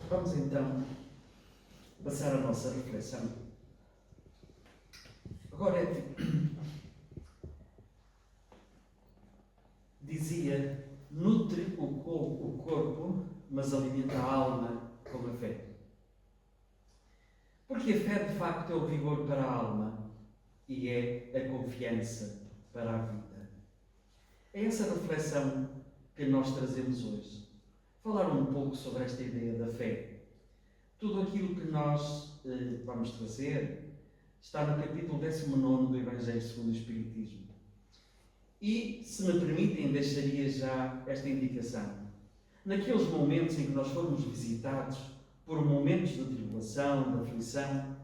Vamos então passar a nossa reflexão. Agora, dizia, nutre o corpo, mas alimenta a alma com a fé. Porque a fé, de facto, é o vigor para a alma e é a confiança para a vida. É essa reflexão que nós trazemos hoje. Falar um pouco sobre esta ideia da fé. Tudo aquilo que nós vamos trazer está no capítulo 19 do Evangelho segundo o Espiritismo. E, se me permitem, deixaria já esta indicação. Naqueles momentos em que nós formos visitados por momentos de tribulação, de aflição,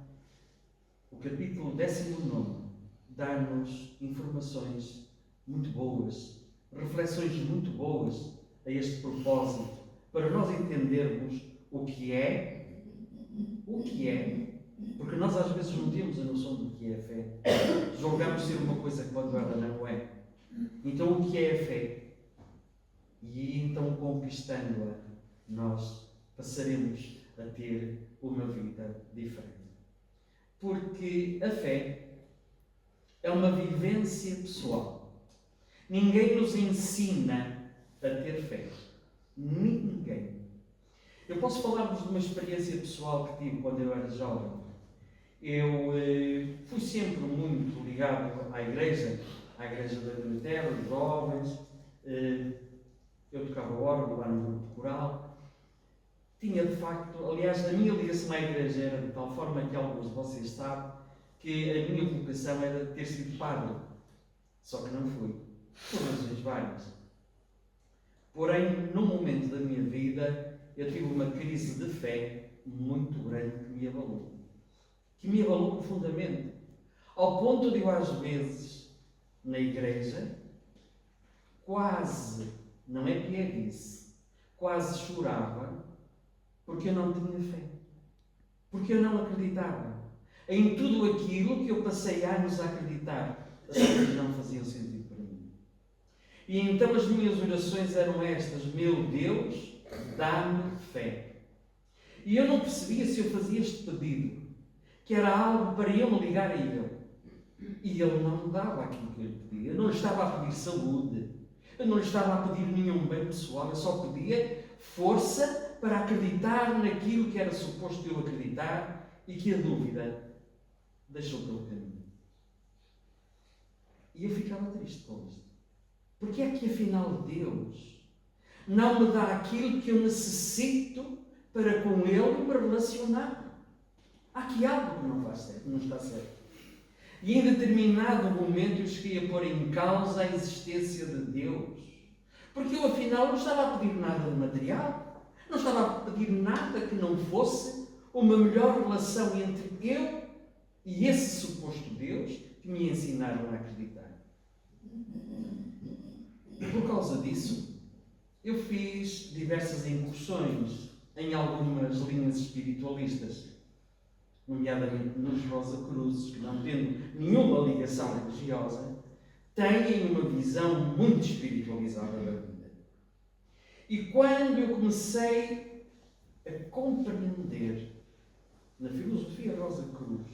o capítulo 19 dá-nos informações muito boas, reflexões muito boas a este propósito, para nós entendermos o que é, porque nós às vezes não temos a noção do que é a fé. Julgamos ser uma coisa quando ela não é. Então, o que é a fé? E então, conquistando-a, nós passaremos a ter uma vida diferente. Porque a fé é uma vivência pessoal. Ninguém nos ensina a ter fé. Ninguém. Eu posso falar-vos de uma experiência pessoal que tive quando eu era jovem. Eu fui sempre muito ligado à igreja da Inglaterra, os jovens. Eu tocava órgão lá no grupo coral. Tinha, de facto, aliás, a minha ligação à igreja era de tal forma que alguns de vocês sabem que a minha vocação era ter sido padre. Só que não fui, por razões várias. Porém, num momento da minha vida, eu tive uma crise de fé muito grande que me abalou. Que me abalou profundamente. Ao ponto de eu, às vezes, na igreja, quase, não é pieguice, quase chorava porque eu não tinha fé. Porque eu não acreditava. Em tudo aquilo que eu passei anos a acreditar, as coisas não faziam sentido para mim. E então as minhas orações eram estas: meu Deus, dá-me fé. E eu não percebia se eu fazia este pedido, que era algo para eu me ligar a Ele. E Ele não me dava aquilo que eu lhe pedia. Eu não lhe estava a pedir saúde. Eu não lhe estava a pedir nenhum bem pessoal. Eu só pedia força para acreditar naquilo que era suposto eu acreditar e que a dúvida deixou pelo caminho. E eu ficava triste com isto. Porque é que, afinal, Deus não me dá aquilo que eu necessito para com Ele me relacionar? Há aqui algo que não faz certo, não está certo. E em determinado momento eu cheguei a pôr em causa a existência de Deus. Porque eu, afinal, não estava a pedir nada de material. Não estava a pedir nada que não fosse uma melhor relação entre eu e esse suposto Deus que me ensinaram a acreditar. E por causa disso, eu fiz diversas incursões em algumas linhas espiritualistas, nomeadamente nos Rosa Cruzes, que, não tendo nenhuma ligação religiosa, têm uma visão muito espiritualizada da vida. E quando eu comecei a compreender na filosofia Rosa Cruz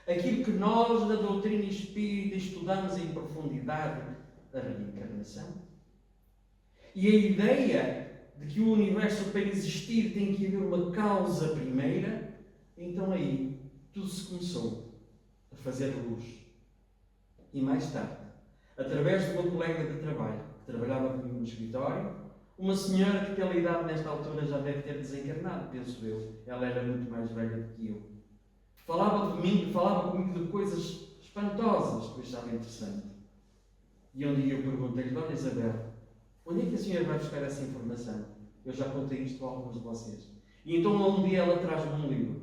aquilo que nós na doutrina espírita estudamos em profundidade, a reencarnação, e a ideia de que o universo, para existir, tem que haver uma causa primeira, então aí tudo se começou a fazer luz. E mais tarde, através de uma colega de trabalho que trabalhava comigo no escritório, uma senhora que, pela idade nesta altura, já deve ter desencarnado, penso eu. Ela era muito mais velha do que eu. Falava comigo de coisas espantosas que eu achava interessante. E um dia eu perguntei-lhe: Dona Isabel, onde é que a senhora vai buscar essa informação? Eu já contei isto a alguns de vocês. E então um dia ela traz-me um livro,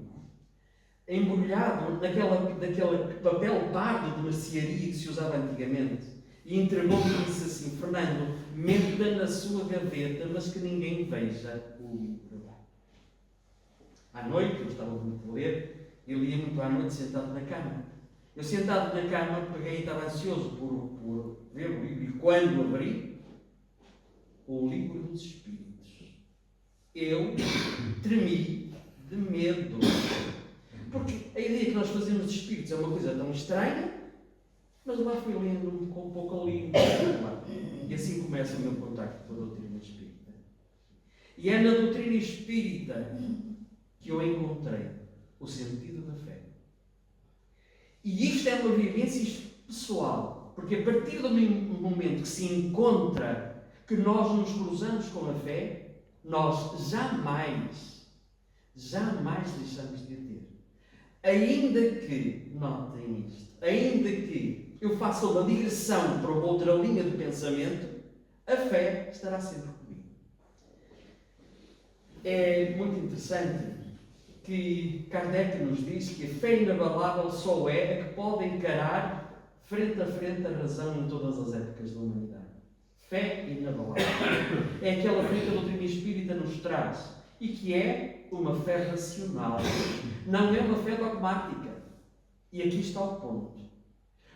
embrulhado naquele papel pardo de mercearia que se usava antigamente, e entregou-me e disse assim: Fernando, meta na sua gaveta, mas que ninguém veja o livro. À noite, eu estava muito a ler, eu lia muito à noite sentado na cama. Eu, sentado na cama, peguei e estava ansioso por ver o livro, e quando abri, o livro dos Espíritos. eu tremi de medo. Porque a ideia que nós fazemos de espíritos é uma coisa tão estranha, mas lá fui lendo um pouco ali. E assim começa o meu contacto com a doutrina espírita. E é na doutrina espírita que eu encontrei o sentido da fé. E isto é uma vivência pessoal, porque a partir do momento que se encontra que nós nos cruzamos com a fé, nós jamais deixamos de a ter. Ainda que, notem isto, ainda que eu faça uma digressão para outra linha de pensamento, a fé estará sempre comigo. É muito interessante que Kardec nos diz que a fé inabalável só é a que pode encarar frente a frente a razão em todas as épocas da humanidade. Fé inabalável. É aquela fé que a doutrina espírita nos traz e que é uma fé racional. Não é uma fé dogmática. E aqui está o ponto.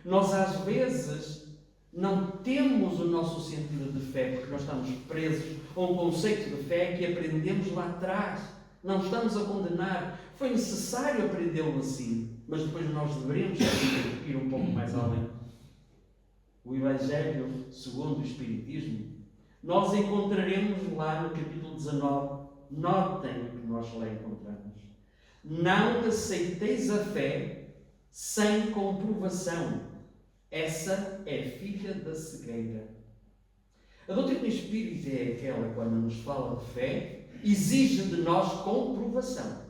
Nós às vezes não temos o nosso sentido de fé porque nós estamos presos a um conceito de fé que aprendemos lá atrás. Não estamos a condenar. Foi necessário aprendê-lo assim. Mas depois nós deveremos ir um pouco mais além. O Evangelho segundo o Espiritismo, nós encontraremos lá no capítulo 19, notem o que nós lá encontramos. Não aceiteis a fé sem comprovação. Essa é filha da cegueira. A doutrina espírita é aquela, quando nos fala de fé, exige de nós comprovação.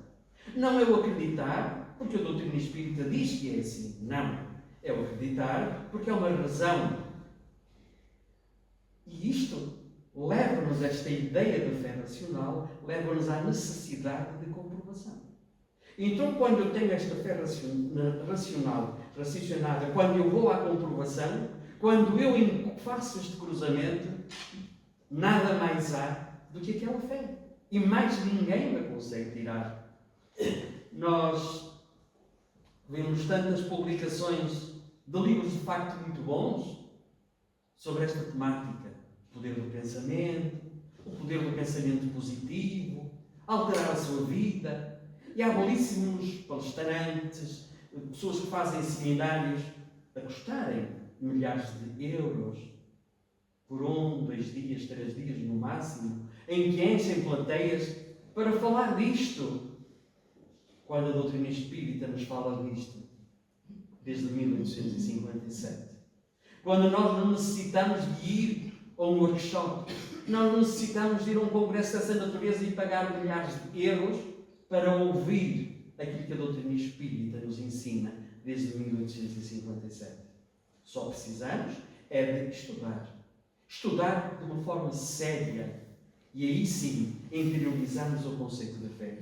Não é o acreditar, porque a doutrina espírita diz que é assim. Não. É o acreditar, porque é uma razão. E isto leva-nos, esta ideia da fé racional, leva-nos à necessidade de comprovação. Então, quando eu tenho esta fé racional, raciocinada, quando eu vou à comprovação, quando eu faço este cruzamento, nada mais há do que aquela fé. E mais ninguém me consegue tirar. Nós vemos tantas publicações de livros de facto muito bons sobre esta temática. O poder do pensamento, o poder do pensamento positivo, alterar a sua vida. E há belíssimos palestrantes, pessoas que fazem seminários a custarem milhares de euros por 1, 2 dias, 3 dias no máximo, em que enchem plateias para falar disto. Quando a doutrina espírita nos fala disto, desde 1857. Quando nós não necessitamos de ir a um workshop, nós não necessitamos de ir a um congresso dessa natureza e pagar milhares de euros para ouvir aquilo que a doutrina espírita nos ensina desde 1857. Só precisamos é de estudar. Estudar de uma forma séria. E aí sim, interiorizarmos o conceito da fé.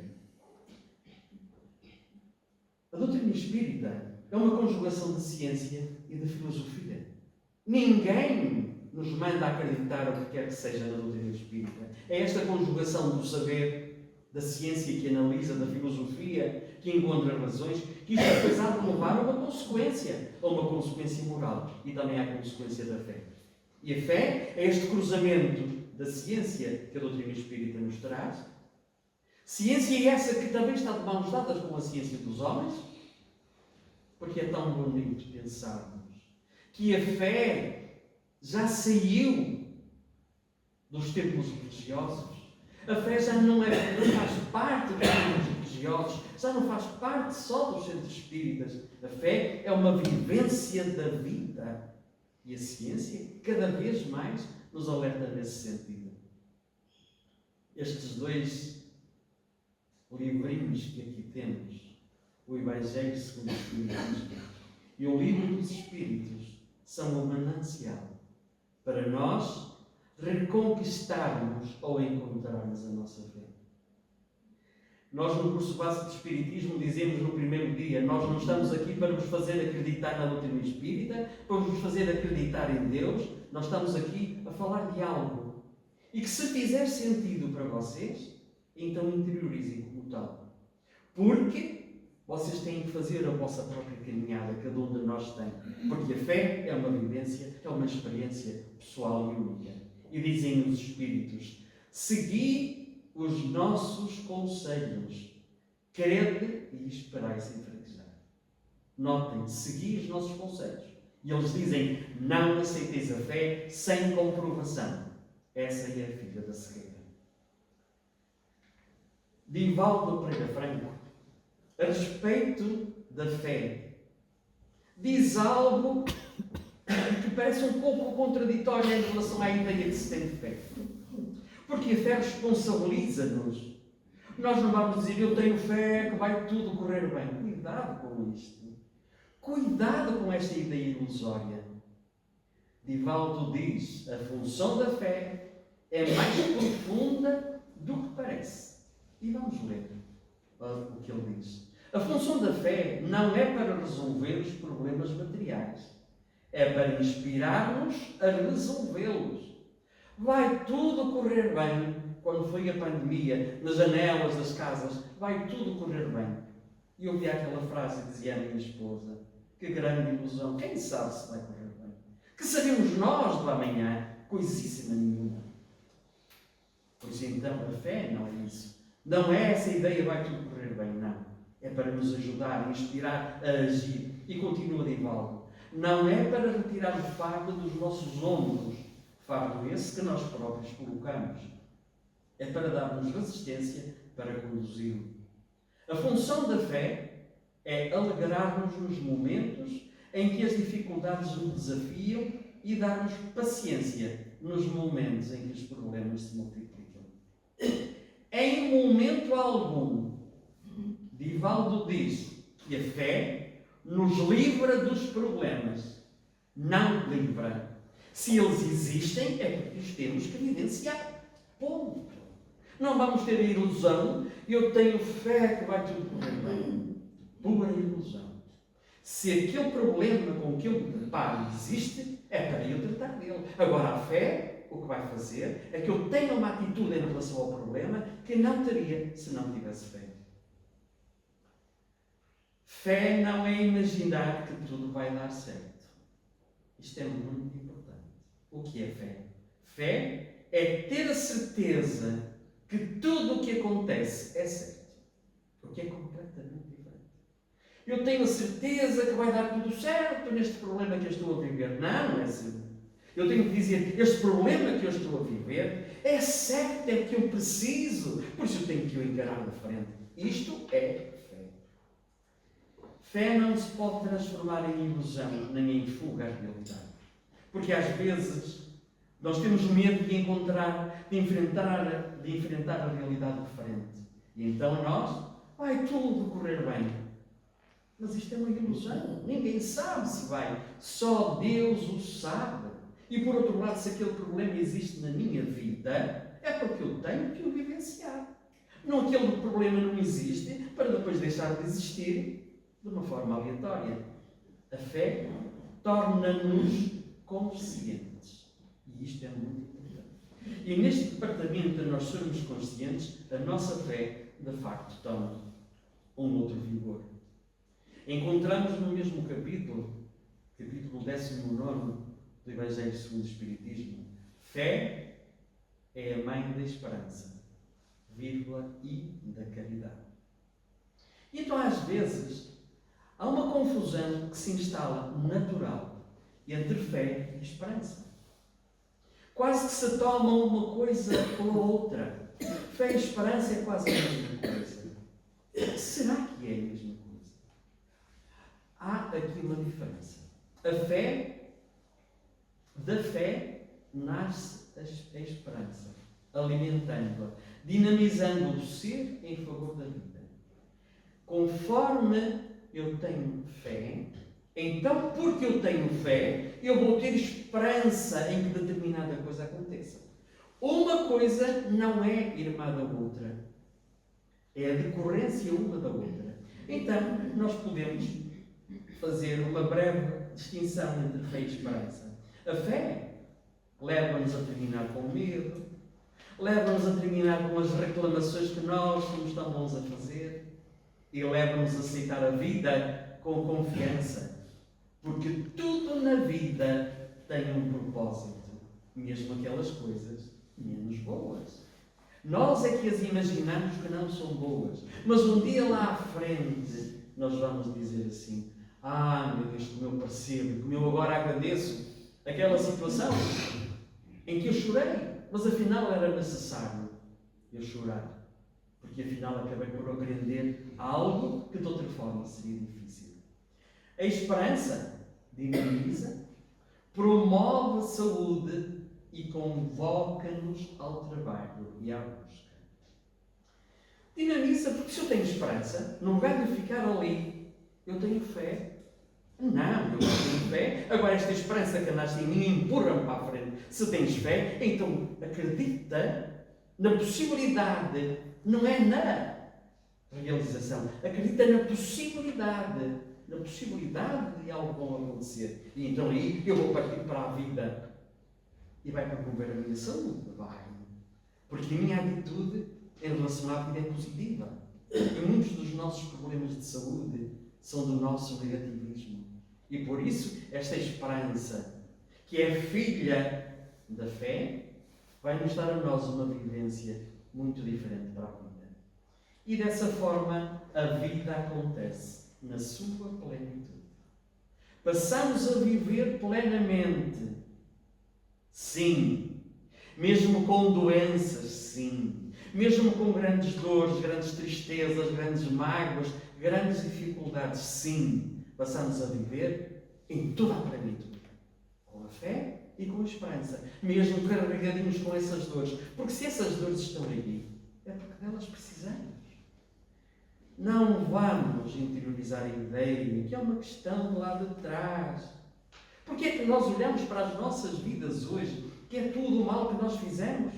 A doutrina espírita é uma conjugação de ciência e de filosofia. Ninguém nos manda acreditar o que quer que seja na doutrina espírita. É esta conjugação do saber, da ciência que analisa, da filosofia que encontra razões, que isto depois há de levar a uma consequência moral e também à consequência da fé. E a fé é este cruzamento da ciência que a doutrina espírita nos traz. Ciência essa que também está de mãos dadas com a ciência dos homens, porque é tão bonito pensarmos que a fé já saiu dos templos religiosos. A fé já não faz parte dos templos religiosos, já não faz parte só dos centros espíritas. A fé é uma vivência da vida. E a ciência, cada vez mais, nos alerta nesse sentido. Estes dois livrinhos que aqui temos, o Evangelho segundo o Espiritismo e o Livro dos Espíritos, são o manancial para nós reconquistarmos ou encontrarmos a nossa fé. Nós, no curso básico de Espiritismo, dizemos no primeiro dia: nós não estamos aqui para vos fazer acreditar na doutrina espírita, para vos fazer acreditar em Deus. Nós estamos aqui a falar de algo e que, se fizer sentido para vocês, então interiorizem como tal. Porque vocês têm que fazer a vossa própria caminhada, cada um de nós tem. Porque a fé é uma vivência, é uma experiência pessoal e única. E dizem os Espíritos: segui os nossos conselhos. Crede e esperai sem fraquejar. Notem, segui os nossos conselhos. E eles dizem, não aceiteis a fé sem comprovação. Essa é a filha da cegueira. Divaldo Pereira Franco, a respeito da fé, diz algo que parece um pouco contraditório em relação à ideia que se tem de fé. Porque a fé responsabiliza-nos. Nós não vamos dizer, eu tenho fé que vai tudo correr bem. Cuidado com isto. Cuidado com esta ideia ilusória. Divaldo diz, a função da fé é mais profunda do que parece. E vamos ler o que ele diz. A função da fé não é para resolver os problemas materiais. É para inspirar-nos a resolvê-los. Vai tudo correr bem. Quando foi a pandemia, nas janelas das casas, vai tudo correr bem. E eu ouvi aquela frase e dizia à minha esposa, que grande ilusão, quem sabe se vai correr bem? Que sabemos nós do amanhã? Coisíssima nenhuma. Pois então a fé não é isso. Não é essa ideia, vai tudo correr bem, não. É para nos ajudar, inspirar a agir. E continua Divaldo. Não é para retirar o fardo dos nossos ombros, fardo esse que nós próprios colocamos. É para dar-nos resistência para conduzi-lo. A função da fé é alegrar-nos nos momentos em que as dificuldades nos desafiam e dar-nos paciência nos momentos em que os problemas se multiplicam. Em momento algum, Divaldo diz que a fé nos livra dos problemas. Não livra. Se eles existem, é porque os temos que vivenciar. Ponto. Não vamos ter a ilusão, eu tenho fé que vai tudo correr bem. Pura ilusão. Se aquele problema com que eu me deparo existe, é para eu tratar dele. Agora, a fé, o que vai fazer é que eu tenha uma atitude em relação ao problema que não teria se não tivesse fé. Fé não é imaginar que tudo vai dar certo. Isto é muito importante. O que é fé? Fé é ter a certeza que tudo o que acontece é certo. O que é completamente diferente. Eu tenho a certeza que vai dar tudo certo neste problema que eu estou a viver. Não, não é assim. Eu tenho que dizer, este problema que eu estou a viver é certo, é o que eu preciso. Por isso eu tenho que o encarar de frente. Isto é fé. Fé não se pode transformar em ilusão, nem em fuga à realidade. Porque às vezes nós temos medo de enfrentar a realidade de frente. E então nós, vai tudo correr bem. Mas isto é uma ilusão. Ninguém sabe se vai. Só Deus o sabe. E por outro lado, se aquele problema existe na minha vida, é porque eu tenho que o vivenciar. Não, aquele problema não existe para depois deixar de existir de uma forma aleatória. A fé torna-nos conscientes. E isto é muito importante. E neste departamento de nós sermos conscientes, a nossa fé, de facto, toma um outro vigor. Encontramos no mesmo capítulo 19 do Evangelho segundo o Espiritismo, fé é a mãe da esperança, vírgula, e da caridade. E então, às vezes, há uma confusão que se instala natural entre fé e esperança. Quase que se tomam uma coisa pela outra. Fé e esperança é quase a mesma coisa. Será que é a mesma coisa? Há aqui uma diferença. Da fé nasce a esperança, alimentando-a, dinamizando o ser em favor da vida. Conforme eu tenho fé, então, porque eu tenho fé, eu vou ter esperança em que determinada coisa aconteça. Uma coisa não é irmã da outra. É a decorrência uma da outra. Então, nós podemos fazer uma breve distinção entre fé e esperança. A fé leva-nos a terminar com medo, leva-nos a terminar com as reclamações que nós somos tão bons a fazer e leva-nos a aceitar a vida com confiança. Porque tudo na vida tem um propósito, mesmo aquelas coisas menos boas. Nós é que as imaginamos que não são boas. Mas um dia lá à frente, nós vamos dizer assim: ah, meu Deus, como eu percebo, como eu agora agradeço aquela situação em que eu chorei. Mas afinal era necessário eu chorar. Porque afinal acabei por aprender algo que de outra forma seria difícil. A esperança dinamiza, promove a saúde e convoca-nos ao trabalho e à busca. Dinamiza porque se eu tenho esperança, no lugar de ficar ali, eu tenho fé. Não, eu tenho fé. Agora esta esperança que andaste em mim empurra-me para a frente. Se tens fé, então acredita na possibilidade, não é na realização. Acredita na possibilidade de algo bom acontecer. E então aí eu vou partir para a vida. E vai promover a minha saúde? Vai. Porque a minha atitude em relação à vida é positiva. E muitos dos nossos problemas de saúde são do nosso negativismo. E por isso, esta esperança, que é filha da fé, vai nos dar a nós uma vivência muito diferente para a vida. E dessa forma, a vida acontece na sua plenitude. Passamos a viver plenamente. Sim. Mesmo com doenças, sim. Mesmo com grandes dores, grandes tristezas, grandes mágoas, grandes dificuldades, sim. Passamos a viver em toda a plenitude. Com a fé e com a esperança. Mesmo carregadinhos com essas dores. Porque se essas dores estão aí, é porque delas precisamos. Não vamos interiorizar a ideia que é uma questão de lá de trás. Porque é que nós olhamos para as nossas vidas hoje, que é tudo o mal que nós fizemos?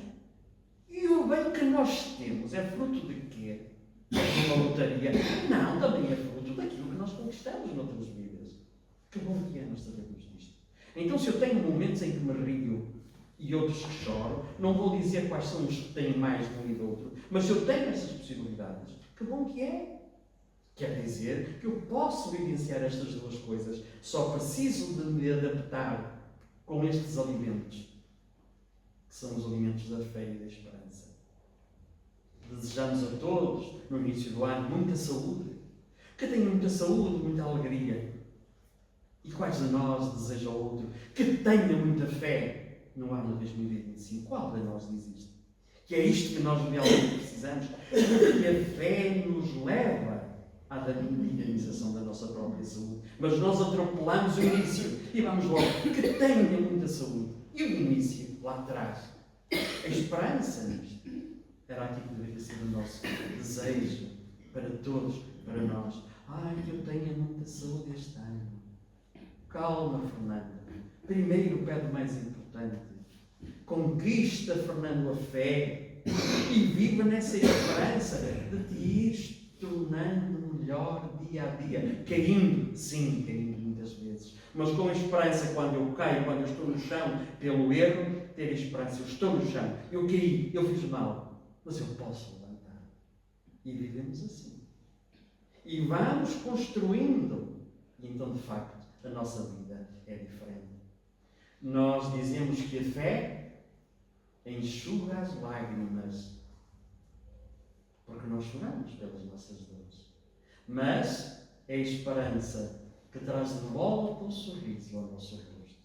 E o bem que nós temos é fruto de quê? É de uma lotaria? Não, também é fruto daquilo que nós conquistamos noutras vidas. Que bom que é nós sabermos disto. Então, se eu tenho momentos em que me rio e outros que choro, não vou dizer quais são os que têm mais de um e do outro, mas se eu tenho essas possibilidades, que bom que é. Quer dizer que eu posso vivenciar estas duas coisas, só preciso de me adaptar com estes alimentos, que são os alimentos da fé e da esperança. Desejamos a todos, no início do ano, muita saúde. Que tenham muita saúde, muita alegria. E quais de nós deseja ao outro que tenha muita fé no ano de 2025? Qual de nós diz isto? Que é isto que nós realmente precisamos? Porque a fé nos leva à dinamização da nossa própria saúde. Mas nós atropelamos o início e vamos logo. Que tenha muita saúde. E o início, lá atrás. A esperança nisto era aquilo que deveria ser o nosso desejo para todos, para nós. Ai, que eu tenha muita saúde este ano. Calma, Fernando. Primeiro pede o mais importante. Conquista, Fernando, a fé e viva nessa esperança de te ir tornando melhor dia a dia. Caindo, sim, caindo muitas vezes. Mas com esperança, quando eu caio, quando eu estou no chão, pelo erro, ter esperança. Eu estou no chão, eu caí, eu fiz mal, mas eu posso levantar. E vivemos assim. E vamos construindo. E então, de facto, a nossa vida é diferente. Nós dizemos que a fé enxuga as lágrimas, porque nós choramos pelas nossas dores. Mas é a esperança que traz de volta um sorriso ao nosso rosto.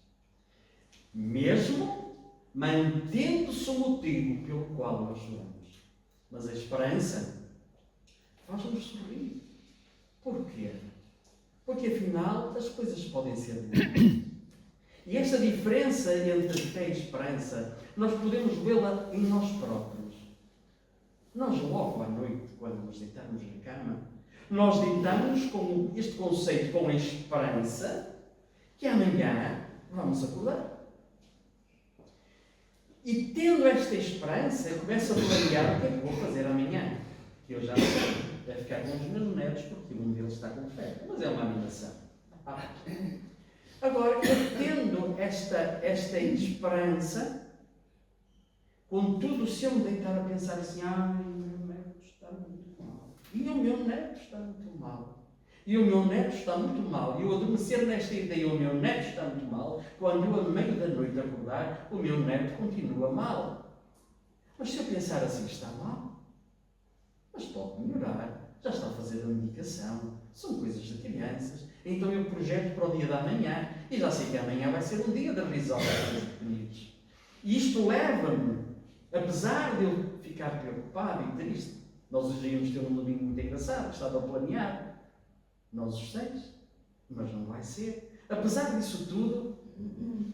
Mesmo mantendo-se o motivo pelo qual nós choramos. Mas a esperança faz-nos sorrir. Porquê? Porque afinal as coisas podem ser boas. E esta diferença entre fé e esperança, nós podemos vê-la em nós próprios. Nós logo à noite, quando nos deitamos na cama, nós deitamos com este conceito, com a esperança, que amanhã vamos acordar. E tendo esta esperança, eu começo a planear o que é que vou fazer amanhã. Que eu já sei, deve ficar com os meus netos, porque um deles está com fé. Mas é uma animação. Agora, eu tendo esta esperança, contudo, se eu me deitar a pensar assim, ai, o meu neto está muito mal, e o meu neto está muito mal, e o meu neto está muito mal, e eu adormecer nesta ideia, o meu neto está muito mal, quando eu, a meio da noite, acordar, o meu neto continua mal. Mas se eu pensar assim, está mal. Mas pode melhorar. Já está a fazer a medicação. São coisas de crianças. Então eu projeto para o dia da manhã. E já sei que amanhã vai ser um dia de risada dos pequeninos. E isto leva-me, apesar de eu ficar preocupado e triste, nós hoje íamos ter um domingo muito engraçado, que estava planeado. Nós os 6. Mas não vai ser. Apesar disso tudo,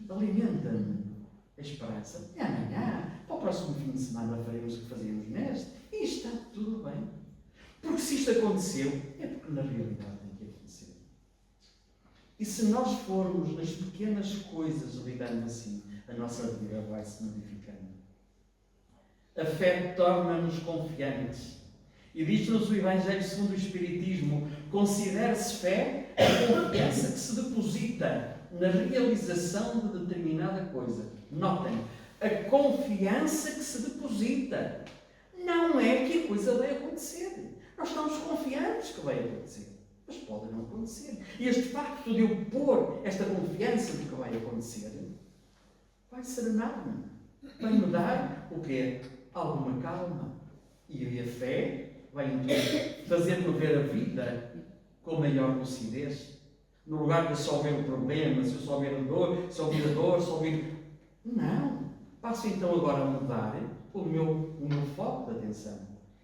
alimenta-me a esperança. E amanhã, para o próximo fim de semana, faremos o que fazíamos neste. E está tudo bem. Porque se isto aconteceu, é porque na realidade tem que acontecer. E se nós formos nas pequenas coisas lidando assim, a nossa vida vai se modificando. A fé torna-nos confiantes. E diz-nos o Evangelho segundo o Espiritismo: considere-se fé a confiança que se deposita na realização de determinada coisa. Notem, a confiança que se deposita. Não é que a coisa vai acontecer. Nós estamos confiantes que vai acontecer. Mas pode não acontecer. E este facto de eu pôr esta confiança de que vai acontecer vai serenar-me. Vai-me dar o quê? Alguma calma. E a fé vai fazer-me ver a vida com maior lucidez. No lugar de só ver o problema, se eu só ver a dor, só ver a dor, só ver... Não. Passo então agora a mudar o meu foco de atenção.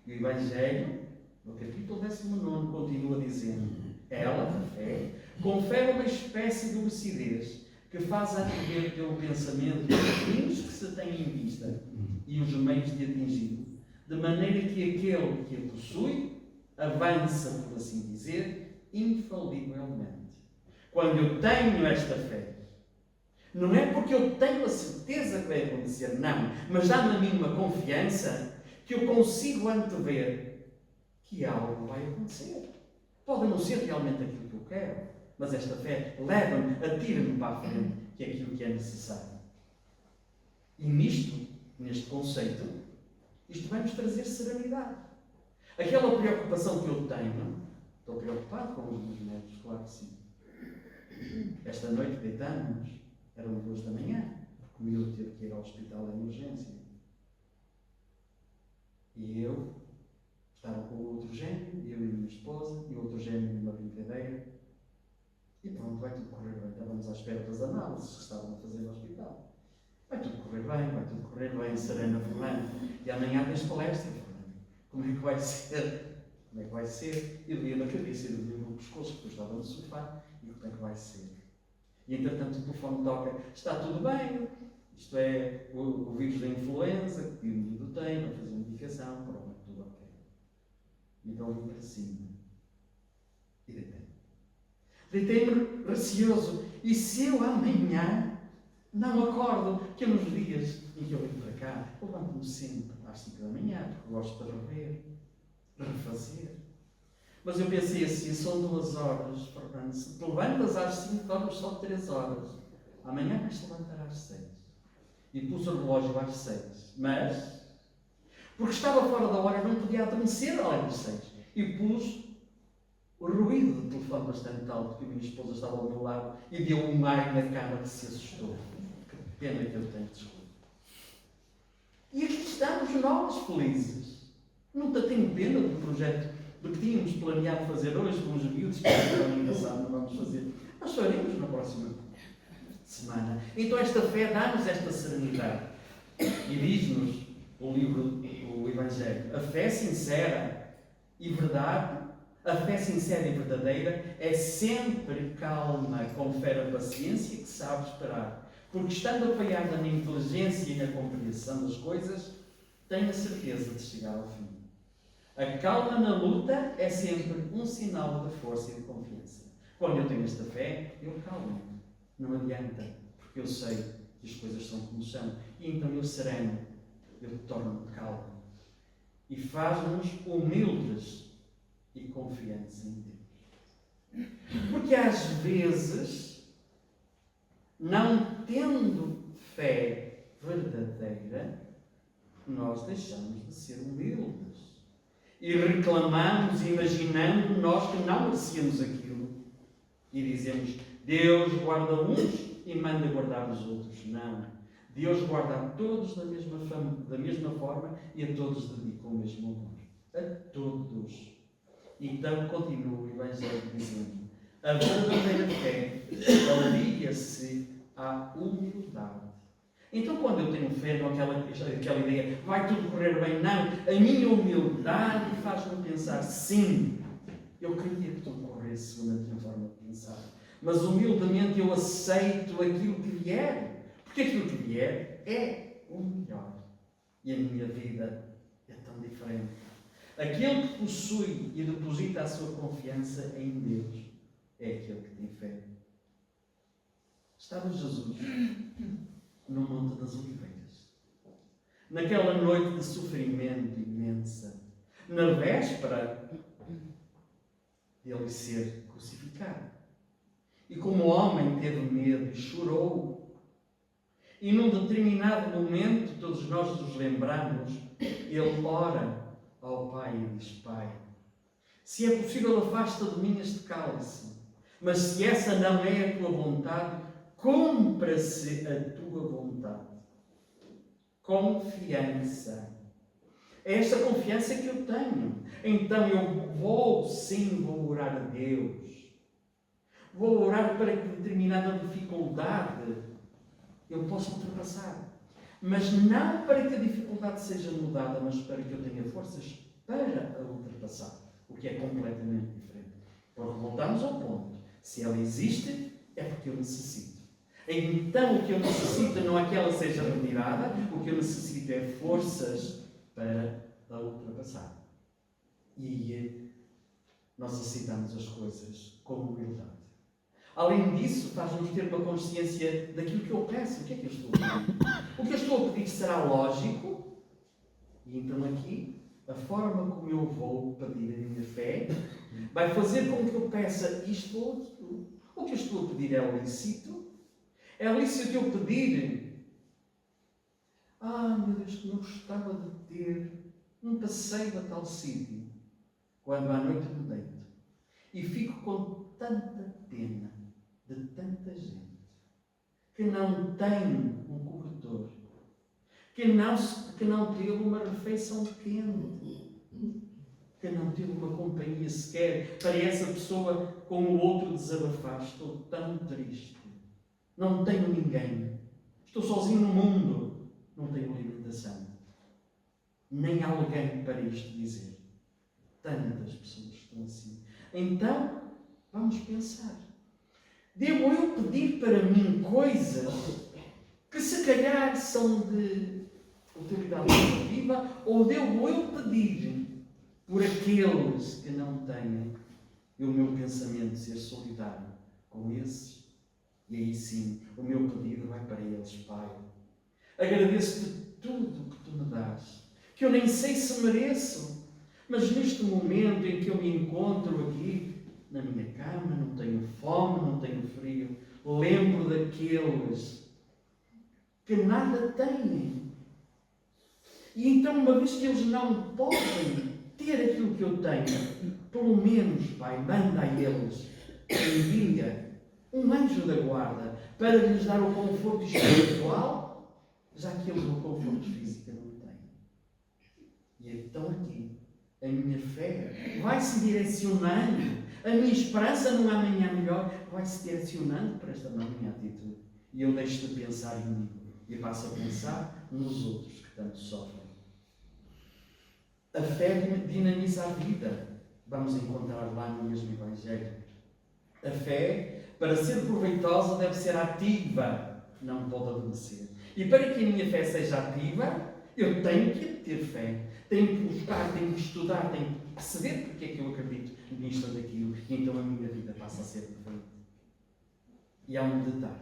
E o Evangelho, no capítulo 19, continua dizendo: ela, a fé, confere uma espécie de lucidez que faz atender pelo pensamento os fins que se tem em vista e os meios de atingi-lo, de maneira que aquele que a possui avança, por assim dizer, infalivelmente. Quando eu tenho esta fé, não é porque eu tenho a certeza que vai acontecer, não, mas dá-me a mim uma confiança que eu consigo antever que algo vai acontecer. Pode não ser realmente aquilo que eu quero, mas esta fé leva-me, atira-me para a frente, que é aquilo que é necessário. E neste conceito, isto vai-nos trazer serenidade. Aquela preocupação que eu tenho, estou preocupado com os meus netos, claro que sim. Esta noite deitamos, eram 2 da manhã, porque o miúdo teve que ir ao hospital em urgência. E eu estava com o outro gêmeo, eu e a minha esposa, e o outro gêmeo numa brincadeira. E pronto, vai tudo correr bem. Estávamos à espera das análises que estavam a fazer no hospital. Vai tudo correr bem, Serena Fernanda. E amanhã tens palestra, Fernanda. Como é que vai ser? Como é que vai ser? E doía na cabeça, e doía no pescoço, porque eu estava no sofá. E como é que vai ser? E entretanto o telefone toca, está tudo bem, isto é o vírus da influenza, que o indivíduo tem, vai fazer medicação, pronto, tudo ok. Então vim para cima e deitei-me. Deitei-me receoso. E se eu amanhã não acordo, que eu nos dias em que eu venho para cá, eu levanto-me sempre às 5 da manhã, porque eu gosto de rever, de refazer. Mas eu pensei assim, são 2 horas, Fernando, se te levantas às 5, dormes só 3 horas. Amanhã vais te levantar às 6. E pus o relógio às 6. Mas, porque estava fora da hora, não podia adormecer além das 6. E pus o ruído do telefone bastante alto, porque a minha esposa estava ao meu lado e deu um ar na cama que se assustou. Que pena que eu tenho, desculpa. E aqui estamos nós, felizes. Nunca tenho pena do projeto do que tínhamos planeado fazer hoje com os miúdos, que ainda sabe, não vamos fazer. Nós faremos na próxima semana. Então esta fé dá-nos esta serenidade. E diz-nos o livro, o Evangelho, a fé sincera e verdade, a fé sincera e verdadeira é sempre calma, confere a paciência que sabe esperar. Porque estando apoiada na inteligência e na compreensão das coisas, tem a certeza de chegar ao fim. A calma na luta é sempre um sinal de força e de confiança. Quando eu tenho esta fé, eu calmo. Não adianta, porque eu sei que as coisas são como são. E então eu sereno, eu torno-me calmo. E faz-nos humildes e confiantes em Deus. Porque às vezes, não tendo fé verdadeira, nós deixamos de ser humildes. E reclamamos, imaginando nós que não merecíamos aquilo. E dizemos, Deus guarda uns e manda guardar os outros. Não. Deus guarda a todos da mesma forma e a todos dedica o mesmo amor. A todos. Então continua o Evangelho dizendo: a verdadeira fé alia-se à humildade. Então, quando eu tenho fé naquela ideia, vai tudo correr bem? Não. A minha humildade faz-me pensar, sim, eu queria que tudo corresse segundo a minha forma de pensar. Mas humildemente eu aceito aquilo que vier. Porque aquilo que vier é o melhor. E a minha vida é tão diferente. Aquele que possui e deposita a sua confiança em Deus é aquele que tem fé. Estava Jesus no Monte das Oliveiras, naquela noite de sofrimento imensa, na véspera de ele ser crucificado. E como o homem teve medo e chorou, e num determinado momento, todos nós nos lembramos, ele ora ao Pai e diz: Pai, se é possível, afasta de mim este cálice, mas se essa não é a tua vontade, cumpra-se a tua vontade. Confiança. É esta confiança que eu tenho. Então eu vou orar a Deus. Vou orar para que determinada dificuldade eu possa ultrapassar. Mas não para que a dificuldade seja mudada, mas para que eu tenha forças para a ultrapassar. O que é completamente diferente. Porque voltamos ao ponto. Se ela existe, é porque eu necessito. Então o que eu necessito não é que ela seja retirada, o que eu necessito é forças para a ultrapassar. E nós aceitamos as coisas com humildade. Além disso, faz-nos ter uma consciência daquilo que eu peço. O que é que eu estou a pedir? O que eu estou a pedir será lógico? E então aqui, a forma como eu vou pedir a minha fé vai fazer com que eu peça isto ou aquilo. O que eu estou a pedir é lícito? É lícito eu pedir: meu Deus, que eu gostava de ter um passeio a tal sítio, quando à noite me deito e fico com tanta pena de tanta gente que não tem um cobertor, que não teve uma refeição quente, que não teve uma companhia sequer para essa pessoa com o outro desabafar. Estou tão triste, não tenho ninguém, estou sozinho no mundo, não tenho alimentação, nem alguém para isto dizer. Tantas pessoas estão assim. Então, vamos pensar. Devo eu pedir para mim coisas que se calhar são de utilidade positiva, ou devo eu pedir por aqueles que não têm, e o meu pensamento ser solidário com esses? E aí sim, o meu pedido vai para eles: Pai, agradeço-te tudo que tu me dás, que eu nem sei se mereço, mas neste momento em que eu me encontro aqui, na minha cama, não tenho fome, não tenho frio, lembro daqueles que nada têm. E então, uma vez que eles não podem ter aquilo que eu tenho, pelo menos, Pai, manda a eles, envia um anjo da guarda para lhes dar o conforto espiritual, já que eles o conforto físico não têm. E então aqui, a minha fé vai-se direcionando, a minha esperança num amanhã melhor vai-se direcionando para esta minha atitude. E eu deixo de pensar em mim e passo a pensar nos outros que tanto sofrem. A fé dinamiza a vida. Vamos encontrar lá no mesmo Evangelho. A fé, para ser proveitosa, deve ser ativa, não pode adormecer. E para que a minha fé seja ativa, eu tenho que ter fé. Tenho que buscar, tenho que estudar, tenho que perceber porque é que eu acredito nisto ou daquilo. E então a minha vida passa a ser diferente. E há um detalhe.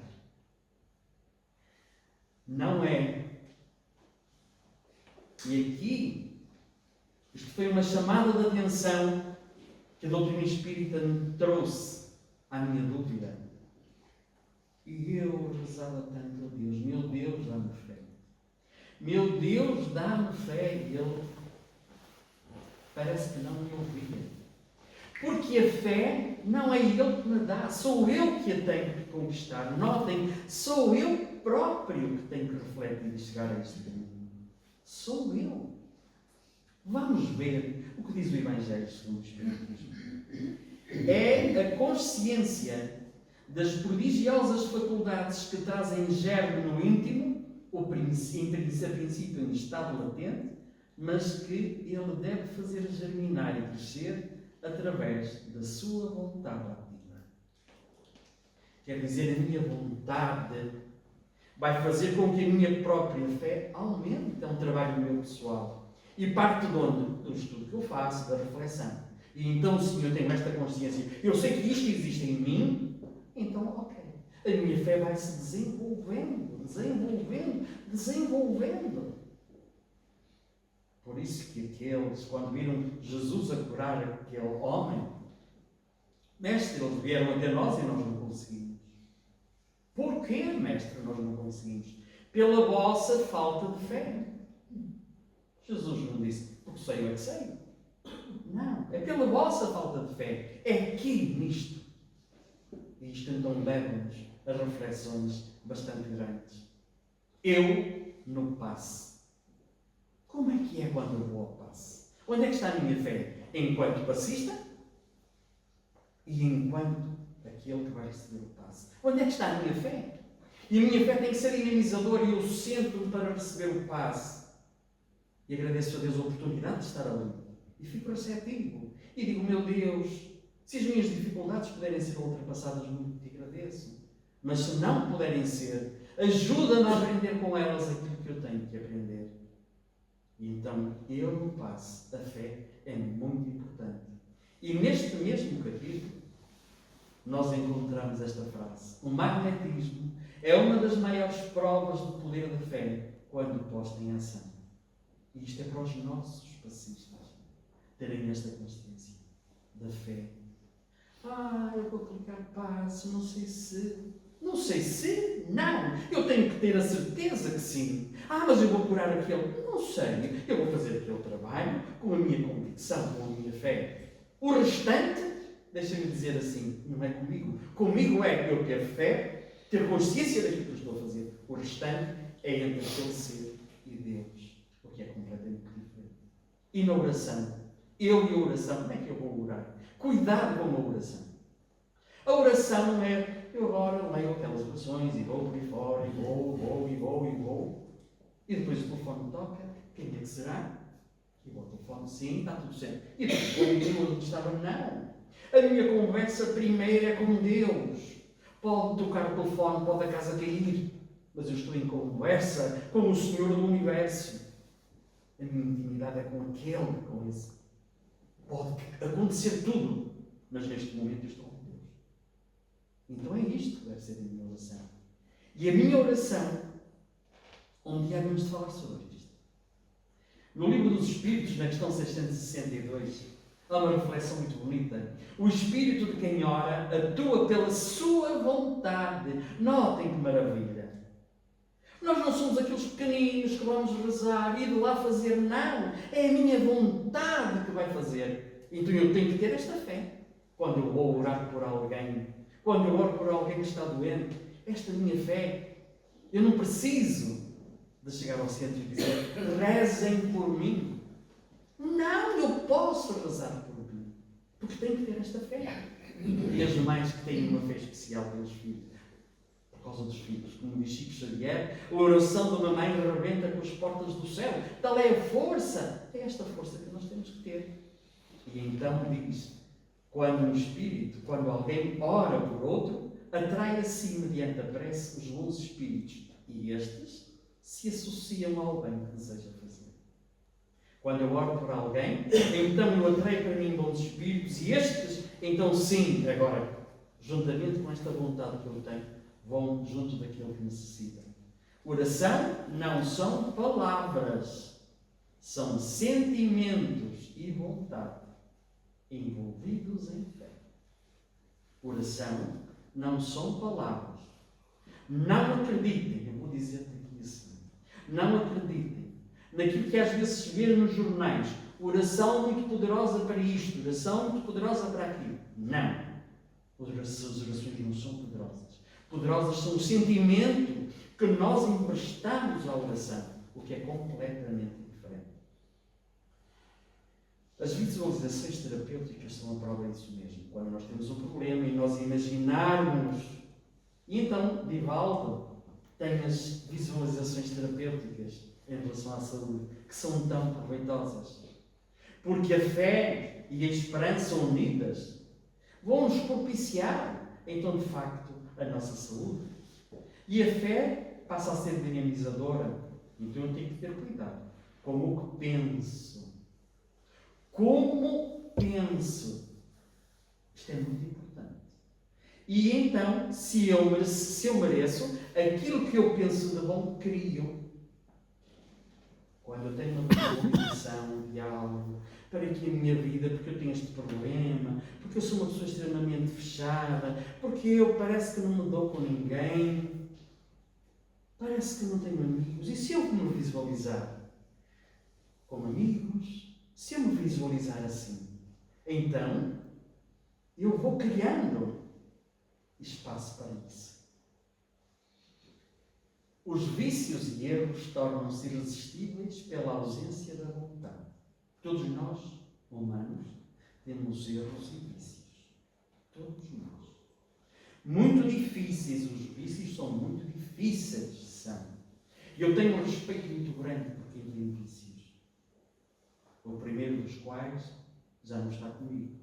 Não é. E aqui, isto foi uma chamada de atenção que a doutrina espírita me trouxe à minha dúvida. E eu rezava tanto a Deus: meu Deus, dá-me fé. Meu Deus, dá-me fé. E ele parece que não me ouvia. Porque a fé não é Ele que me dá, sou eu que a tenho que conquistar. Notem, sou eu próprio que tenho que refletir e chegar a este ponto. Sou eu. Vamos ver o que diz o Evangelho segundo o Espiritismo. É a consciência das prodigiosas faculdades que trazem germe no íntimo, a princípio em estado latente, mas que ele deve fazer germinar e crescer através da sua vontade ativa. Quer dizer, a minha vontade vai fazer com que a minha própria fé aumente. É um trabalho meu pessoal. E parte de onde? Do estudo que eu faço, da reflexão. E então, se eu tenho esta consciência, eu sei que isto existe em mim, então, ok. A minha fé vai se desenvolvendo. Por isso que aqueles, quando viram Jesus a curar aquele homem, mestre, eles vieram até nós e nós não conseguimos. Porquê, mestre, nós não conseguimos? Pela vossa falta de fé. Jesus não disse, porque sei eu é que sei. Não, é pela vossa falta de fé. É aqui, nisto. E isto então leva-nos a reflexões bastante grandes. Eu no passe. Como é que é quando eu vou ao passe? Onde é que está a minha fé? Enquanto passista e enquanto aquele que vai receber o passe. Onde é que está a minha fé? E a minha fé tem que ser dinamizadora e eu sento-me para receber o passe. E agradeço a Deus a oportunidade de estar ali. E fico receptivo. E digo, meu Deus, se as minhas dificuldades puderem ser ultrapassadas, muito te agradeço. Mas se não puderem ser, ajuda-me a aprender com elas aquilo que eu tenho que aprender. E então, eu no passo. A fé é muito importante. E neste mesmo capítulo, nós encontramos esta frase. O magnetismo é uma das maiores provas do poder da fé quando posta em ação. E isto é para os nossos passistas terem esta consciência da fé. Eu vou aplicar passo, não sei se, não. Eu tenho que ter a certeza que sim. Mas eu vou curar aquele, não sei. Eu vou fazer aquele trabalho com a minha convicção, com a minha fé. O restante, deixa-me dizer assim, não é comigo. Comigo é eu ter fé, ter consciência daquilo que eu estou a fazer. O restante é entre aquele ser e Deus, o que é completamente diferente. E na oração, eu e a oração, como é que eu vou orar? Cuidado com a oração. A oração é, eu oro, leio aquelas orações e vou por aí fora, e vou. E depois o telefone toca, quem é que será? E o telefone, sim, está tudo certo. E depois vou continuar onde estava, não. A minha conversa primeiro é com Deus. Pode tocar o telefone, pode a casa cair, mas eu estou em conversa com o Senhor do Universo. A minha intimidade é com aquele, com esse. Pode acontecer tudo, mas neste momento eu estou com Deus. Então é isto que deve ser a minha oração. E a minha oração, um dia vamos falar sobre isto. No Livro dos Espíritos, na questão 662, há uma reflexão muito bonita. O Espírito de quem ora atua pela sua vontade. Notem que maravilha. Nós não somos aqueles pequeninos que vamos rezar e de lá fazer, não. É a minha vontade que vai fazer. Então eu tenho que ter esta fé. Quando eu vou orar por alguém, quando eu oro por alguém que está doente, esta minha fé, eu não preciso de chegar ao centro e dizer, rezem por mim. Não, eu posso rezar por mim. Porque tenho que ter esta fé. E as mães que têm uma fé especial pelos filhos. Por causa dos filhos, como diz Chico Xavier, a oração de uma mãe rebenta com as portas do céu. Tal é a força. É esta força que nós temos que ter. E então diz, quando um espírito, quando alguém ora por outro, atrai a si, mediante a prece, os bons espíritos. E estes se associam ao bem que deseja fazer. Quando eu oro por alguém, então eu atraio para mim bons espíritos. E estes, então sim, agora, juntamente com esta vontade que eu tenho, vão junto daquilo que necessitam. Oração não são palavras, são sentimentos e vontade envolvidos em fé. Oração não são palavras. Não acreditem, eu vou dizer-te aqui assim, não acreditem naquilo que às vezes se vê nos jornais. Oração muito poderosa para isto, oração muito poderosa para aquilo. Não. As orações não são poderosas. Poderosas são o sentimento que nós emprestamos à oração, o que é completamente diferente. As visualizações terapêuticas são a prova disso mesmo. Quando nós temos um problema e nós imaginarmos, e então Divaldo tem as visualizações terapêuticas em relação à saúde, que são tão proveitosas. Porque a fé e a esperança unidas vão nos propiciar, então, de facto, a nossa saúde. E a fé passa a ser dinamizadora. Então eu tenho que ter cuidado com o que penso. Como penso? Isto é muito importante. E então, se eu mereço, aquilo que eu penso de bom, crio. Quando eu tenho uma convicção de algo para que a minha vida, porque eu tenho este problema, porque eu sou uma pessoa extremamente fechada, porque eu parece que não me dou com ninguém, parece que não tenho amigos. E se eu me visualizar como amigos, se eu me visualizar assim, então eu vou criando espaço para isso. Os vícios e erros tornam-se irresistíveis pela ausência da vontade. Todos nós, humanos, temos erros e vícios. Todos nós. Muito difíceis, os vícios são muito difíceis, são. E eu tenho um respeito muito grande por quem tem vícios. O primeiro dos quais já não está comigo,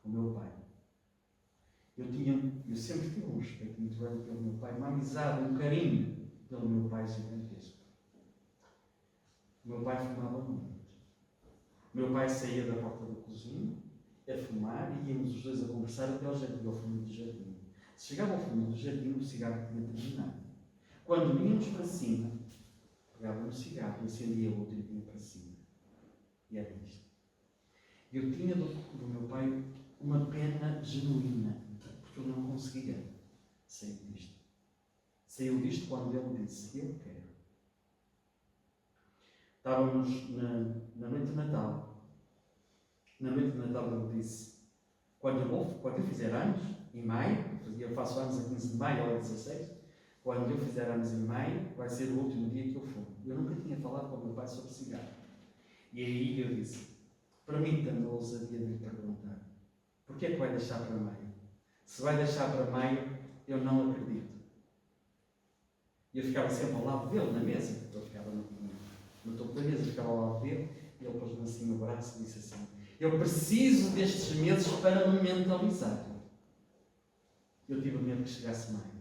o meu pai. Eu sempre tive um respeito muito grande pelo meu pai, uma amizade, um carinho pelo meu pai gigantesco. O meu pai fumava muito. O meu pai saía da porta da cozinha a fumar e íamos os dois a conversar até ao jardim, ao fundo do jardim. Se chegava ao fundo do jardim, o cigarro tinha terminado. Quando íamos para cima, pegava um cigarro e acendia o outro e vinha para cima. E era isto. Eu tinha do meu pai uma pena genuína, porque eu não conseguia sair disto. Saiu disto quando ele disse, eu quero. Estávamos na noite de Natal. Na noite de Natal ele disse, quando eu fizer anos, em maio, eu faço anos a 15 de maio ou a 16, quando eu fizer anos em maio, vai ser o último dia que eu fumo. Eu nunca tinha falado com o meu pai sobre cigarro. E aí eu disse, permita-me a ousadia de lhe perguntar, porquê é que vai deixar para maio? Se vai deixar para maio, eu não acredito. E eu ficava sempre ao lado dele, na mesa. Eu ficava no topo da mesa, ficava ao lado dele, e ele pôs-me assim no braço e disse assim, eu preciso destes meses para me mentalizar. Eu tive medo que chegasse maio.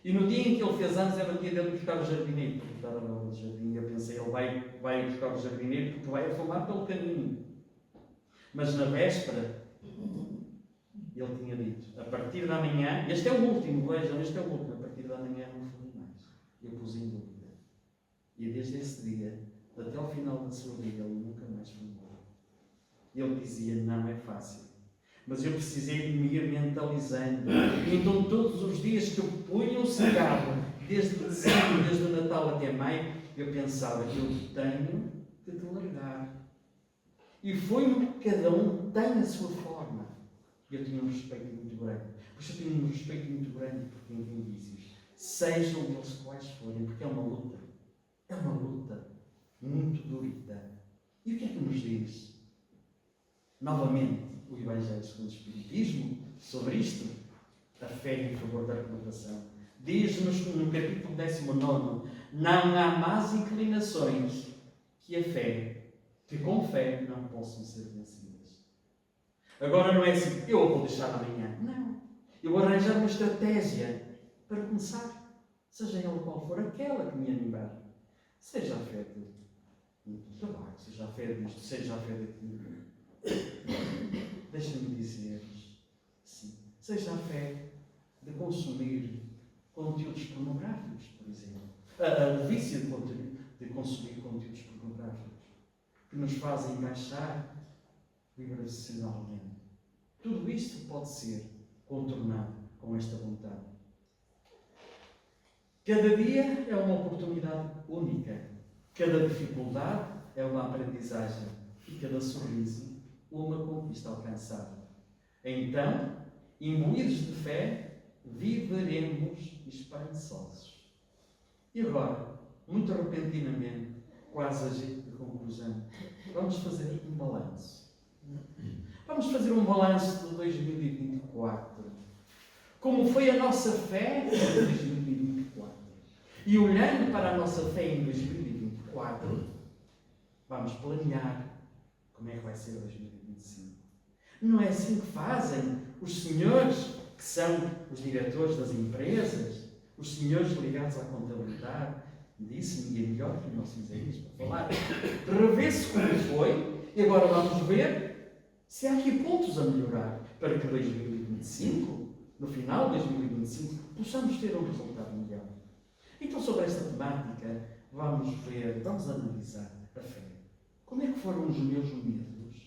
E no dia em que ele fez anos, era o dia dele buscar o jardineiro, porque estava na hora do jardim, e eu pensei, ele vai buscar o jardineiro porque vai afumar pelo caminho. Mas na véspera, ele tinha dito, a partir da manhã, este é o último, vejam, este é o último, a partir da manhã não fumo mais. Eu pus em dúvida. E desde esse dia, até ao final da sua vida, ele nunca mais fumou. Ele dizia, não é fácil. Mas eu precisei de me ir mentalizando. E então todos os dias que eu punha um cigarro, desde dezembro, desde o Natal até maio, eu pensava, eu tenho que te largar. E foi cada um tem a sua forma. Eu tinha um respeito muito grande. Por isso eu tenho um respeito muito grande por quem tem vícios. Sejam eles quais forem, porque é uma luta. É uma luta muito dura. E o que é que nos diz? Novamente, o Evangelho segundo o Espiritismo, sobre isto, a fé em favor da recuperação. Diz-nos no capítulo 19, não há más inclinações que com fé não possam ser vencidas. Agora não é assim, eu vou deixar amanhã. Não. Eu vou arranjar uma estratégia para começar, seja ela qual for, aquela que me animar. Seja a fé de trabalho, seja a fé disto, seja a fé daquilo. Deixa-me dizer, sim, seja a fé de consumir conteúdos pornográficos, por exemplo. O vício de consumir conteúdos pornográficos, que nos fazem baixar vibracionalmente. Tudo isto pode ser contornado com esta vontade. Cada dia é uma oportunidade única. Cada dificuldade é uma aprendizagem. E cada sorriso uma conquista alcançada. Então, imbuídos de fé, viveremos esperançosos. E agora, muito repentinamente, quase a jeito de conclusão, vamos fazer um balanço. Vamos fazer um balanço de 2024. Como foi a nossa fé em 2024. E olhando para a nossa fé em 2024, vamos planear como é que vai ser 2025. Não é assim que fazem os senhores que são os diretores das empresas, os senhores ligados à contabilidade. Disse ninguém melhor que o nosso Isaías para falar. Revê-se como foi e agora vamos ver se há aqui pontos a melhorar para que 2025, no final de 2025, possamos ter um resultado melhor. Então, sobre esta temática, vamos analisar a fé. Como é que foram os meus medos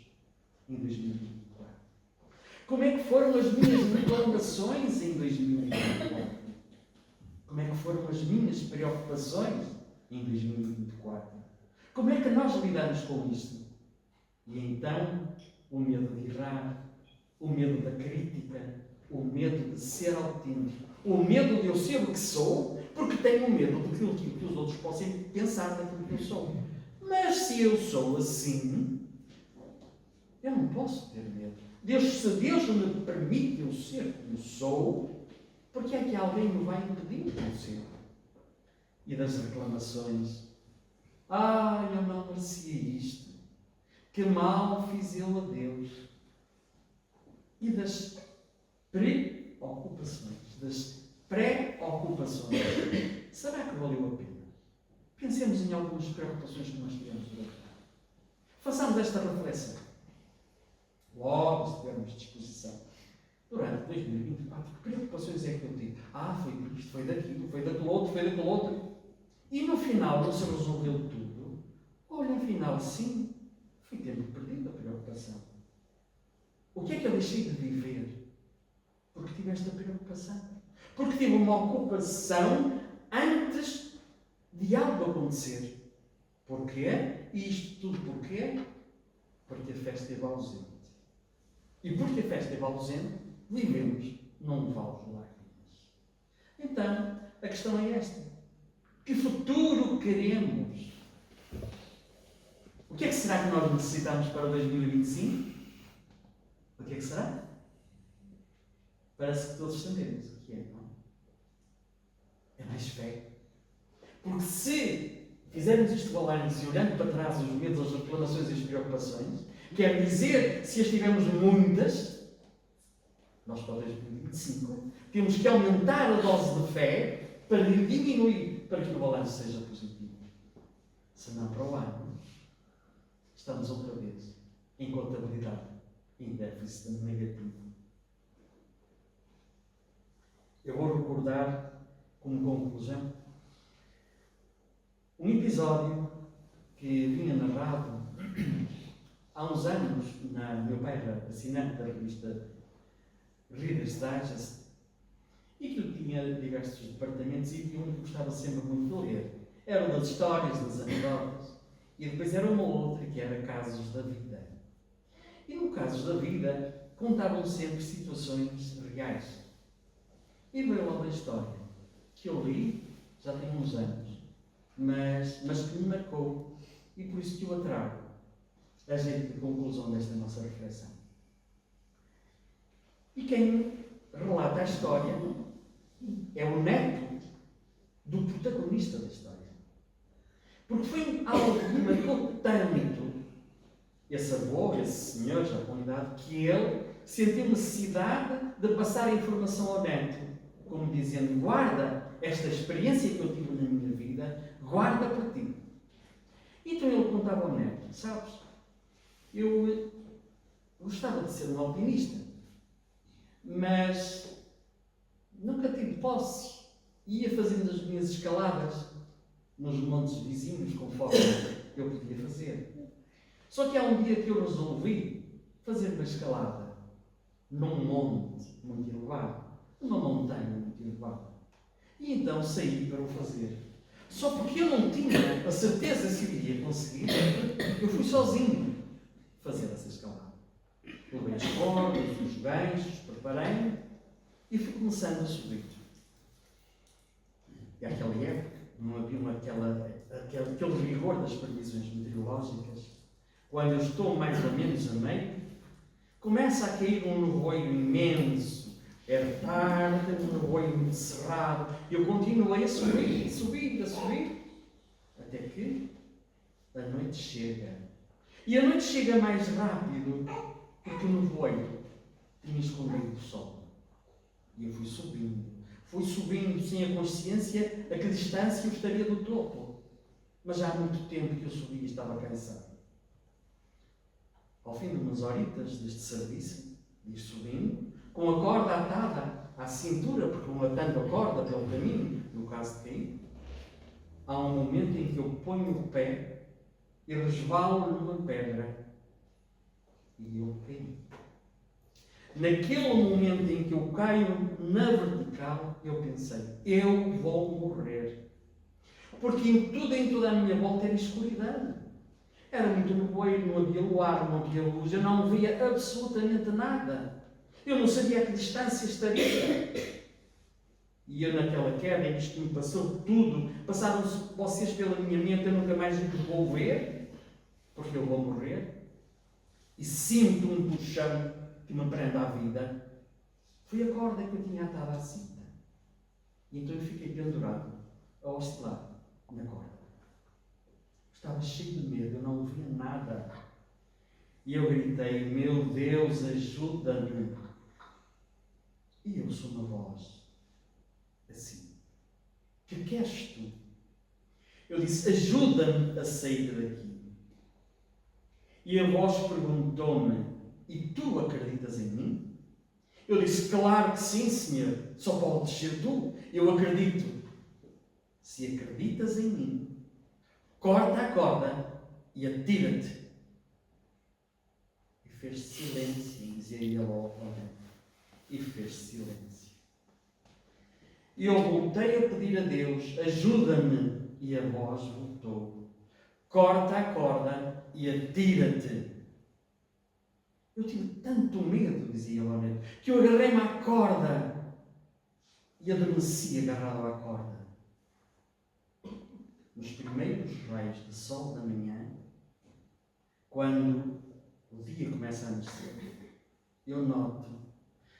em 2024? Como é que foram as minhas reclamações em 2024? Como é que foram as minhas preocupações em 2024? Como é que nós lidamos com isto? E então, o medo de errar, o medo da crítica, o medo de ser autêntico, o medo de eu ser o que sou, porque tenho medo daquilo que os outros possam pensar daquilo que eu sou. Mas se eu sou assim, eu não posso ter medo. Se Deus me permite eu ser como sou, porque é que alguém me vai impedir de eu ser? E das reclamações. Eu não merecia isto. Que mal fiz eu a Deus. E das preocupações, das preocupações. Será que valeu a pena? Pensemos em algumas preocupações que nós tivemos durante o ano. Façamos esta reflexão. Logo, se tivermos disposição. Durante 2024, que preocupações é que eu tive? Foi isto, foi daquilo, foi daquele outro. E no final não se resolveu tudo. Olha, afinal, sim, fui tempo perdido a preocupação. O que é que eu deixei de viver? Porque tive esta preocupação. Porque tive uma ocupação antes de algo acontecer. Porquê? E isto tudo porquê? Porque a fé esteve ausente. E porque a fé esteve ausente, vivemos num vale de lágrimas. Então, a questão é esta. Que futuro queremos? O que é que será que nós necessitamos para 2025? O que é que será? Parece que todos sabemos o que é, não? É mais fé. Porque se fizermos este balanço e olhando para trás os medos, as reclamações e as preocupações, quer dizer, se as tivermos muitas, nós para 2025 temos que aumentar a dose de fé para diminuir, para que o balanço seja positivo. Senão, para o ano, estamos outra vez em contabilidade, em déficit negativo. Eu vou recordar, como conclusão, um episódio que vinha narrado há uns anos, meu pai era assinante da revista Reader's Digest, e que tinha diversos departamentos e um que gostava sempre muito de ler. Eram das histórias, das anedotas, e depois era uma outra que era Casos da Vida. E no Casos da Vida contavam sempre situações reais. E veio lá da história, que eu li, já tem uns anos, mas que me marcou, e por isso que eu a trago a jeito de conclusão desta nossa reflexão. E quem relata a história é o neto do protagonista da história. Porque foi algo que marcou tanto esse avô, esse senhor já com idade, que ele sentiu necessidade de passar a informação ao neto, como dizendo: guarda esta experiência que eu tive na minha vida, guarda para ti. Então ele contava ao neto: sabes, eu gostava de ser um alpinista, mas nunca tive posse. Ia fazendo as minhas escaladas nos montes vizinhos, conforme eu podia fazer. Só que há um dia que eu resolvi fazer uma escalada num monte muito elevado, numa montanha muito elevada. E então saí para o fazer. Só porque eu não tinha a certeza se eu iria conseguir, eu fui sozinho fazer essa escalada. Levei as cordas, os ganchos, preparei-me E fui começando a subir. E àquela época não havia aquele rigor das previsões meteorológicas. Quando eu estou mais ou menos a meio, começa a cair um nevoeiro imenso. Era tarde, um nevoeiro muito cerrado. Eu continuei a subir, a subir, até que a noite chega. E a noite chega mais rápido, porque o nevoeiro tinha escondido o sol. E eu fui subindo sem a consciência a que distância eu estaria do topo. Mas já há muito tempo que eu subi e estava cansado. Ao fim de umas horitas deste serviço, de ir subindo, com a corda atada à cintura, porque não atando a corda pelo caminho, no caso de cair, há um momento em que eu ponho o pé e resvalo numa pedra e eu caí. Naquele momento em que eu caio na vertical, eu pensei, eu vou morrer. Porque em toda a minha volta era escuridão. Era muito nevoeiro, não havia luar, não havia luz, eu não via absolutamente nada. Eu não sabia a que distância estaria. E eu naquela queda, isto me passou tudo, passaram-se vocês pela minha mente, eu nunca mais vou ver, porque eu vou morrer. E sinto um puxão que me prende à vida. Foi a corda que eu tinha atado à cinta. E então eu fiquei pendurado, a oscilar na corda. Estava cheio de medo, eu não via nada. E eu gritei, meu Deus, ajuda-me. E eu sou uma voz assim. Que queres tu? Eu disse, ajuda-me a sair daqui. E a voz perguntou-me, e tu acreditas em mim? Eu disse, claro que sim, Senhor. Só podes ser tu. Eu acredito. Se acreditas em mim, corta a corda e atira-te. E fez silêncio, dizia ele ao homem. E fez silêncio. E eu voltei a pedir a Deus, ajuda-me. E a voz voltou. Corta a corda e atira-te. Eu tive tanto medo, dizia o homem, que eu agarrei-me à corda e adormeci agarrado à corda. Nos primeiros raios de sol da manhã, quando o dia começa a nascer, eu noto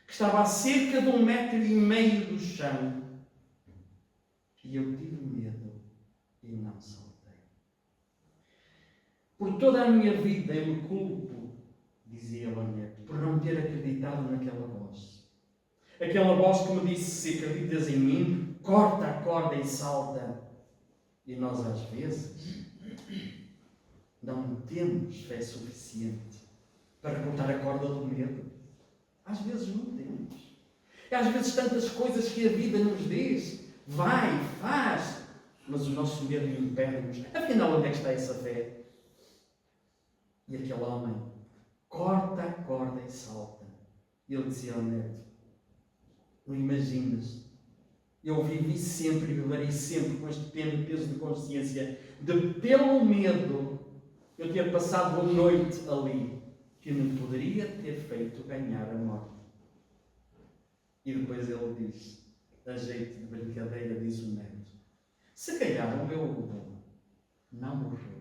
que estava a cerca de 1,5 metro do chão e eu tive medo e não saltei. Por toda a minha vida eu me culpo, dizia Laneto, por não ter acreditado naquela voz. Aquela voz que me disse, se acreditas em mim, corta a corda e salta. E nós, às vezes, não temos fé suficiente para cortar a corda do medo. Às vezes não temos. E às vezes tantas coisas que a vida nos diz, vai, faz, mas o nosso medo impede-nos. Afinal, onde é que está essa fé? E aquele homem corta a corda e salta. E ele dizia ao neto, não imaginas, eu vivi sempre e viverei sempre com este peso de consciência de, pelo medo, eu ter passado uma noite ali que me poderia ter feito ganhar a morte. E depois ele diz, a jeito de brincadeira, diz o neto, se calhar o meu avô não morreu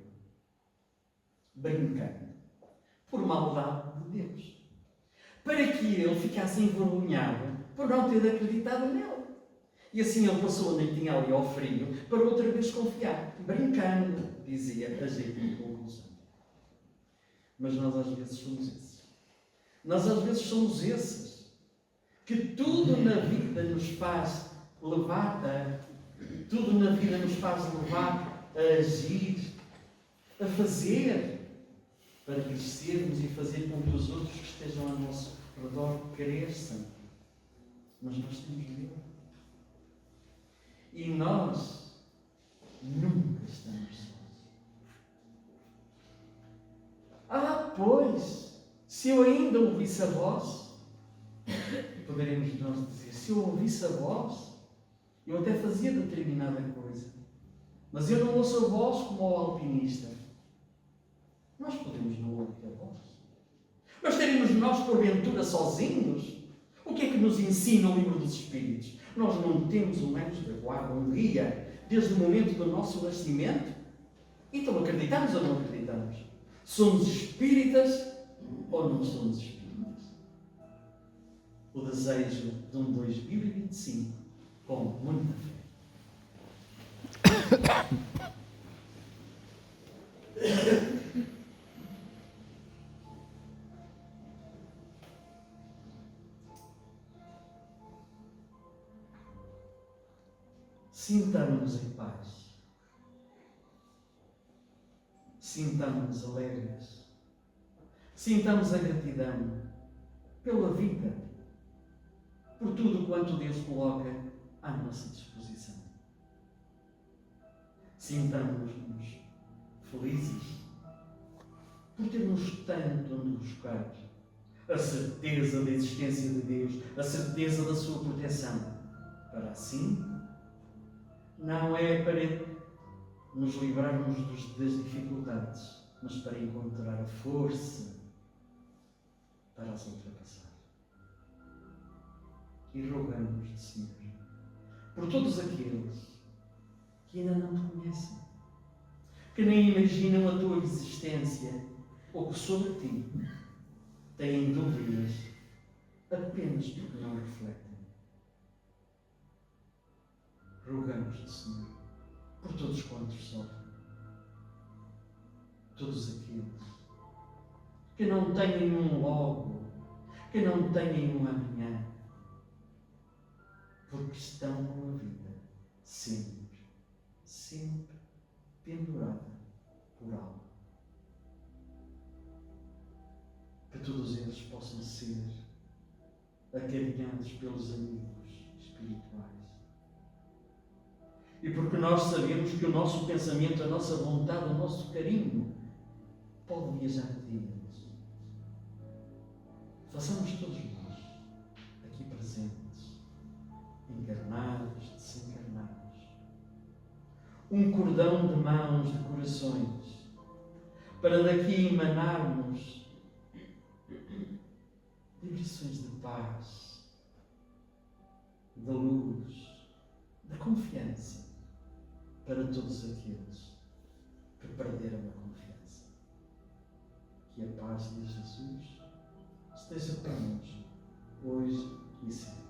brincando por maldade de Deus, para que ele ficasse envergonhado por não ter acreditado nele. E assim ele passou a noitinha ali ao frio para outra vez confiar, brincando, dizia a jeito de conclusão. Mas nós às vezes somos esses. Nós às vezes somos esses que tudo na vida nos faz levar a agir, a fazer, para crescermos e fazer com que os outros que estejam ao nosso redor cresçam. Mas nós temos medo. E nós nunca estamos sós. Pois, se eu ainda ouvisse a voz, poderemos nós dizer, se eu ouvisse a voz, eu até fazia determinada coisa. Mas eu não ouço a voz como o alpinista. Nós podemos não ouvir a voz. Mas teremos nós, porventura, sozinhos? O que é que nos ensina o livro dos Espíritos? Nós não temos um anjo da guarda, um guia, desde o momento do nosso nascimento? Então acreditamos ou não acreditamos? Somos espíritas ou não somos espíritas? O desejo de um 2025 com muita fé. Sintamos-nos em paz. Sintamos-nos alegres. Sintamos a gratidão pela vida, por tudo quanto Deus coloca à nossa disposição. Sintamos-nos felizes por termos tanto onde buscar a certeza da existência de Deus, a certeza da sua proteção, para assim não é para nos livrarmos das dificuldades, mas para encontrar a força para as ultrapassar. E rogamos-te, Senhor, por todos aqueles que ainda não te conhecem, que nem imaginam a tua existência, ou que sobre ti têm dúvidas apenas porque não refletem. Rogamos-te, Senhor, por todos quantos sofrem, todos aqueles que não têm um logo, que não têm um amanhã, porque estão com a vida sempre, sempre pendurada por algo. Que todos eles possam ser acarinhados pelos amigos espirituais. E porque nós sabemos que o nosso pensamento, a nossa vontade, o nosso carinho pode viajar até eles. Façamos todos nós, aqui presentes, encarnados, desencarnados, um cordão de mãos, de corações, para daqui emanarmos vibrações de paz, de luz, de confiança para todos aqueles que perderam a confiança. Que a paz de Jesus esteja conosco hoje e sempre.